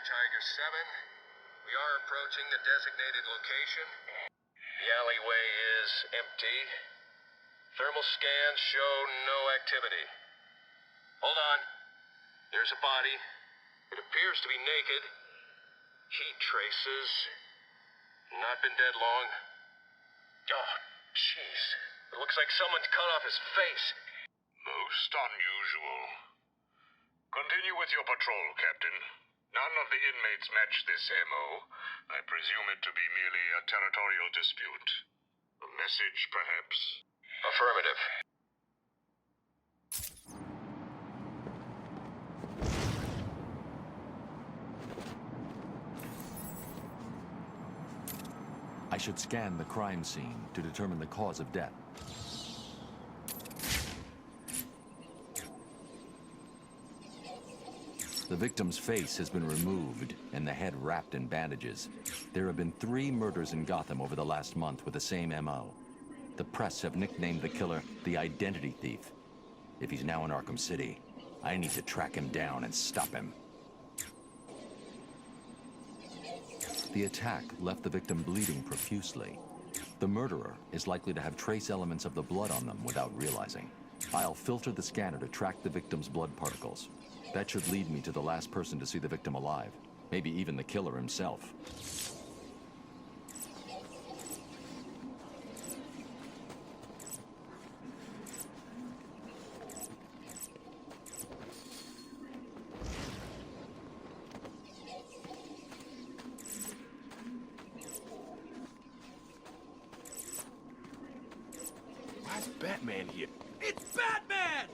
Tiger 7. We are approaching the designated location. The alleyway is empty. Thermal scans show no activity. Hold on. There's a body. It appears to be naked. Heat traces. Not been dead long. Oh, jeez. It looks like someone's cut off his face. Most unusual. Continue with your patrol, Captain. None of the inmates match this MO. I presume it to be merely a territorial dispute. A message, perhaps? Affirmative. I should scan the crime scene to determine the cause of death. The victim's face has been removed and the head wrapped in bandages. There have been 3 murders in Gotham over the last month with the same MO. The press have nicknamed the killer the Identity Thief. If he's now in Arkham City, I need to track him down and stop him. The attack left the victim bleeding profusely. The murderer is likely to have trace elements of the blood on them without realizing. I'll filter the scanner to track the victim's blood particles. That should lead me to the last person to see the victim alive. Maybe even the killer himself. Why's Batman here? It's Batman!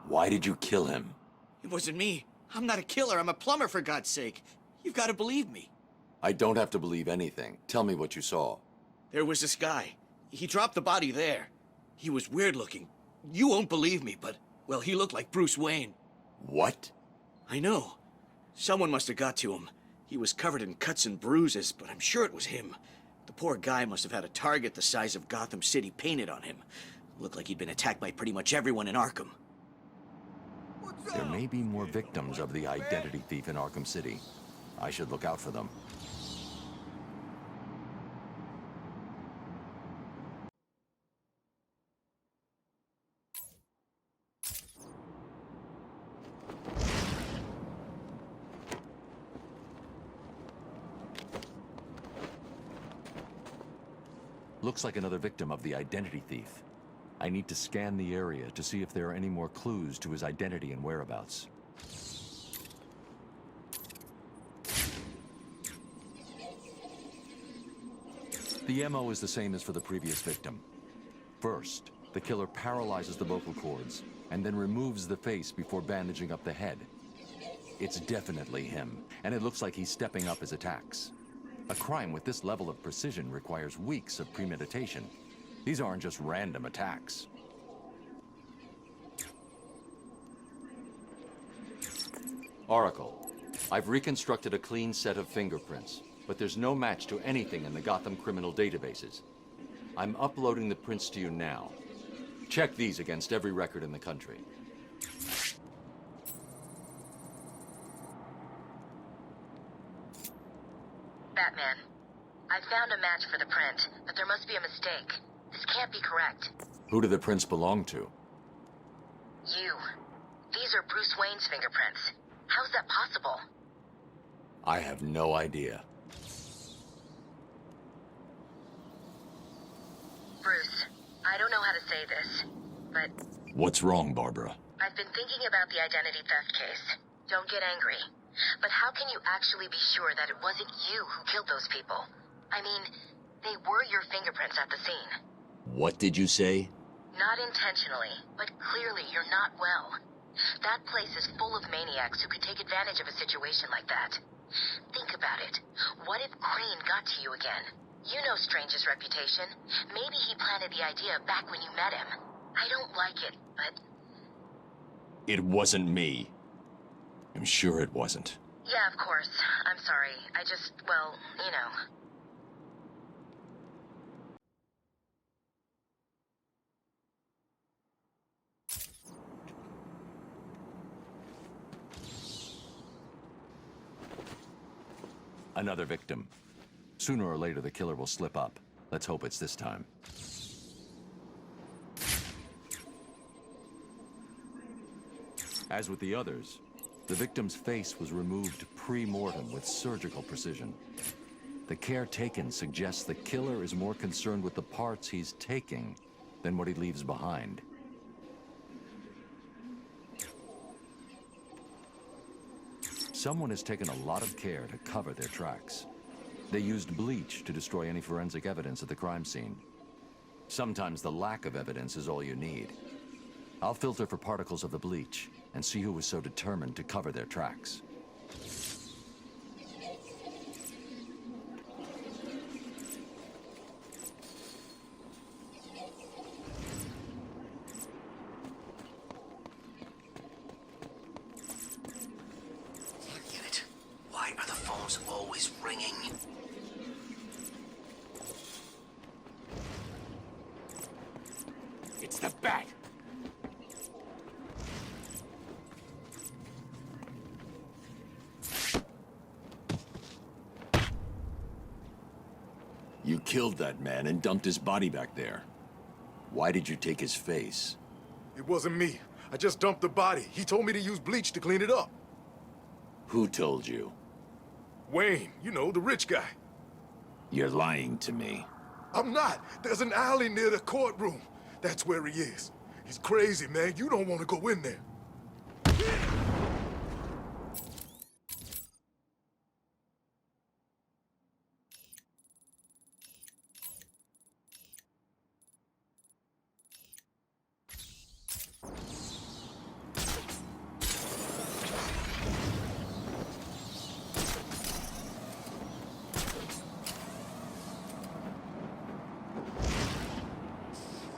Why did you kill him? It wasn't me. I'm not a killer. I'm a plumber, for God's sake. You've got to believe me. I don't have to believe anything. Tell me what you saw. There was this guy. He dropped the body there. He was weird looking. You won't believe me, but, well, he looked like Bruce Wayne. What? I know. Someone must have got to him. He was covered in cuts and bruises, but I'm sure it was him. The poor guy must have had a target the size of Gotham City painted on him. Looked like he'd been attacked by pretty much everyone in Arkham. There may be more victims of the Identity Thief in Arkham City. I should look out for them. Looks like another victim of the Identity Thief. I need to scan the area to see if there are any more clues to his identity and whereabouts. The MO is the same as for the previous victim. First, the killer paralyzes the vocal cords and then removes the face before bandaging up the head. It's definitely him, and it looks like he's stepping up his attacks. A crime with this level of precision requires weeks of premeditation. These aren't just random attacks. Oracle, I've reconstructed a clean set of fingerprints, but there's no match to anything in the Gotham criminal databases. I'm uploading the prints to you now. Check these against every record in the country. Batman, I found a match for the print, but there must be a mistake. This can't be correct. Who do the prints belong to? You. These are Bruce Wayne's fingerprints. How's that possible? I have no idea. Bruce, I don't know how to say this, but What's wrong, Barbara? I've been thinking about the identity theft case. Don't get angry. But how can you actually be sure that it wasn't you who killed those people? I mean, they were your fingerprints at the scene. What did you say? Not intentionally, but clearly you're not well. That place is full of maniacs who could take advantage of a situation like that. Think about it. What if Crane got to you again? You know Strange's reputation. Maybe he planted the idea back when you met him. I don't like it, but... It wasn't me. I'm sure it wasn't. Yeah, of course. I'm sorry. I just, well, you know. Another victim. Sooner or later, the killer will slip up. Let's hope it's this time. As with the others, the victim's face was removed pre-mortem with surgical precision. The care taken suggests the killer is more concerned with the parts he's taking than what he leaves behind. Someone has taken a lot of care to cover their tracks. They used bleach to destroy any forensic evidence at the crime scene. Sometimes the lack of evidence is all you need. I'll filter for particles of the bleach and see who was so determined to cover their tracks. Can't get it. Why are the phones always ringing? It's the bat! You killed that man and dumped his body back there. Why did you take his face? It wasn't me. I just dumped the body. He told me to use bleach to clean it up. Who told you? Wayne, you know, the rich guy. You're lying to me. I'm not. There's an alley near the courtroom. That's where he is. He's crazy, man. You don't want to go in there.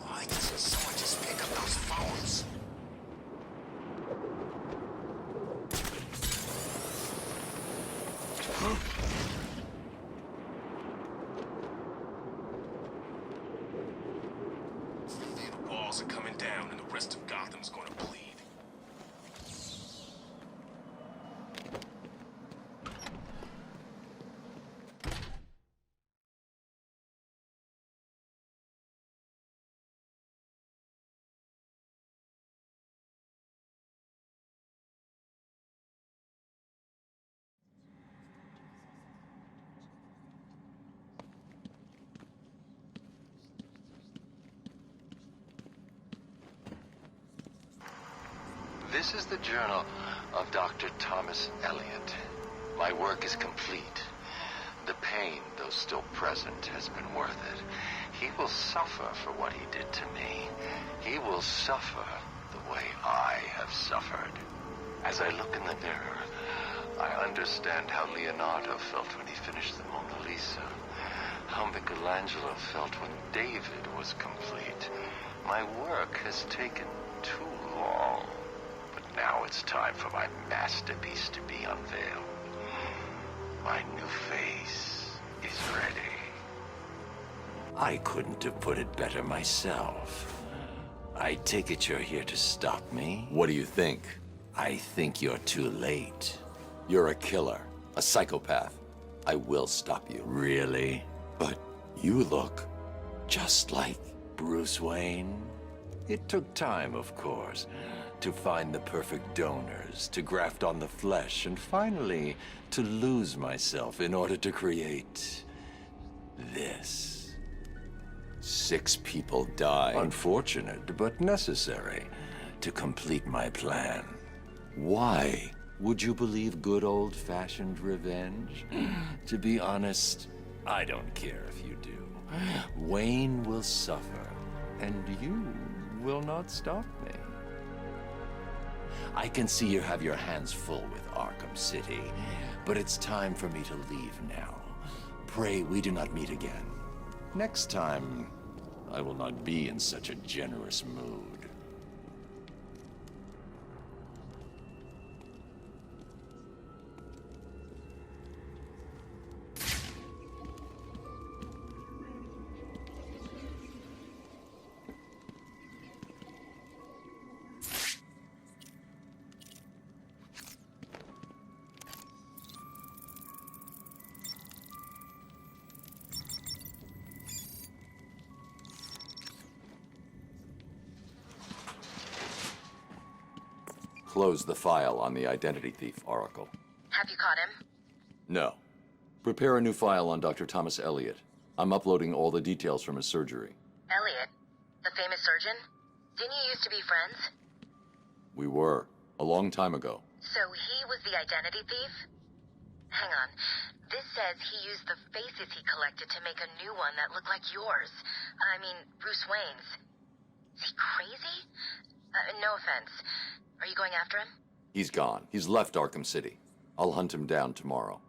Why doesn't someone just pick up those phones? The walls are coming down and the rest of Gotham's gonna bleed. This is the journal of Dr. Thomas Elliot. My work is complete. The pain, though still present, has been worth it. He will suffer for what he did to me. He will suffer the way I have suffered. As I look in the mirror, I understand how Leonardo felt when he finished the Mona Lisa. How Michelangelo felt when David was complete. My work has taken too long. But now it's time for my masterpiece to be unveiled. My new face is ready. I couldn't have put it better myself. I take it you're here to stop me? What do you think? I think you're too late. You're a killer, a psychopath. I will stop you. Really? But you look just like Bruce Wayne. It took time, of course, to find the perfect donors, to graft on the flesh, and finally to lose myself in order to create this. 6 people died. Unfortunate, but necessary to complete my plan. Why? Would you believe good old-fashioned revenge? To be honest, I don't care if you do. Wayne will suffer, and you will not stop me. I can see you have your hands full with Arkham City, but it's time for me to leave now. Pray we do not meet again. Next time, I will not be in such a generous mood. closed the file on the identity thief, Oracle. Have you caught him? No. Prepare a new file on Dr. Thomas Elliot. I'm uploading all the details from his surgery. Elliot? The famous surgeon? Didn't you used to be friends? We were. A long time ago. So he was the identity thief? Hang on. This says he used the faces he collected to make a new one that looked like yours. I mean, Bruce Wayne's. Is he crazy? No offense. Are you going after him? He's gone. He's left Arkham City. I'll hunt him down tomorrow.